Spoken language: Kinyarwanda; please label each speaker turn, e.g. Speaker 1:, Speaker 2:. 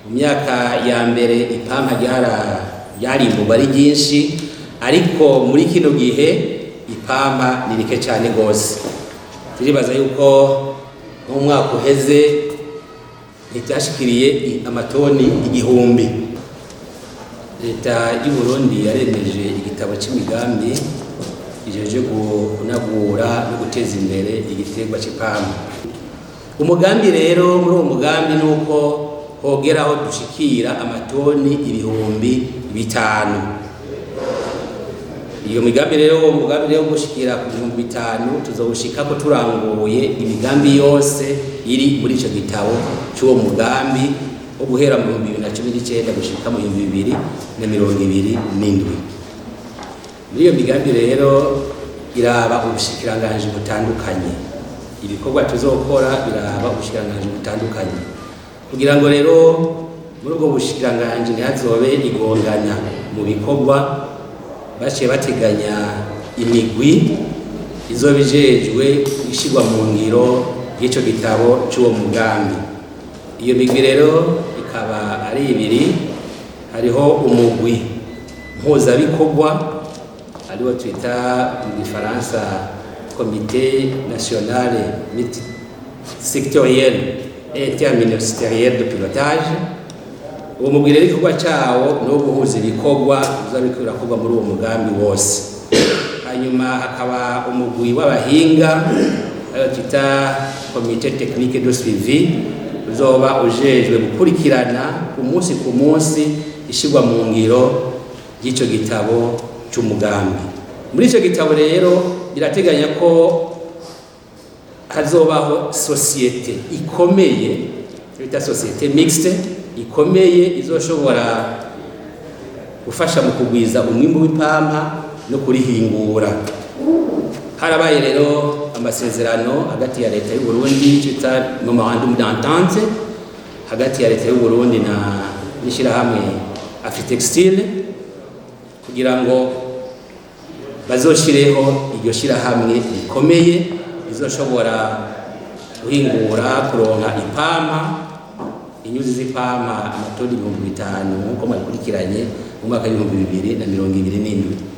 Speaker 1: mu myaka ya mbere ipampa ryarimburwa ari ryinshi, ariko muri kino gihe ipampa ni rike cyane gose. Turibaza yuko mu mwaka uheze ntibyashikiriye amatoni 1000. Leta y'u Burundi yaremeje igitabo c'imigambi ijeje kunagura no guteza imbere igiterwa c'ipampa. Umugambi rero muri uwo mugambi nuko hogeraho dushikira amatoni 5,000. Iyo migambi rero umugambi rero gushikira ku 5,000 tuzobushika ko turanguye imigambi yose iri muri ico gitabo cy'uwo mugambi wo guhera mu 2019 gushika mu 2027. Muri iyo migambi rero iraba ubushikiranganje butandukanye, ibikorwa tuzokora biraba ubushikiranganje butandukanye, kugira ngo rero muri ubwo bushikiranganje ntihazobe igongana mu bikorwa. Baciye bateganya imigwi izobijejwe ishigwa mu ngiro y'icyo gitabo cy'uwo mugambi. Iyo migwi rero ikaba ari 2. Hariho umugwi mpuzabikorwa ariwo twita mu Gifaransa Comité national sectoriel et interministériel de pilotage. Uwo mugwi rero igikorwa cyawo no guhuza ibikorwa bizabikurakorwa muri uwo mugambi wose. Hanyuma hakaba umugwi w'abahinga ariwo twita Comité technique de suivi uzoba ujejwe gukurikirana ku munsi ishigwa mu ngiro y'icyo gitabo cy'umugambi. Muri icyo gitabo rero birateganya ko hazobaho societe ikomeye bita societe mixte ikomeye izoshobora gufasha mu kugwiza umwimbu w'ipampa no kurihingura. Harabaye rero amasezerano hagati ya leta y'u Burundi cita memorandum d'entente hagati ya leta y'u Burundi na n'ishirahamwe Afritextile kugira ngo bazoshireho iryo shirahamwe rikomeye izoshobora guhingura kuronka ipampa, inyuzi z'ipampa amatoni 5,000 nk'uko mwabikurikiranye mu mwaka w'2027.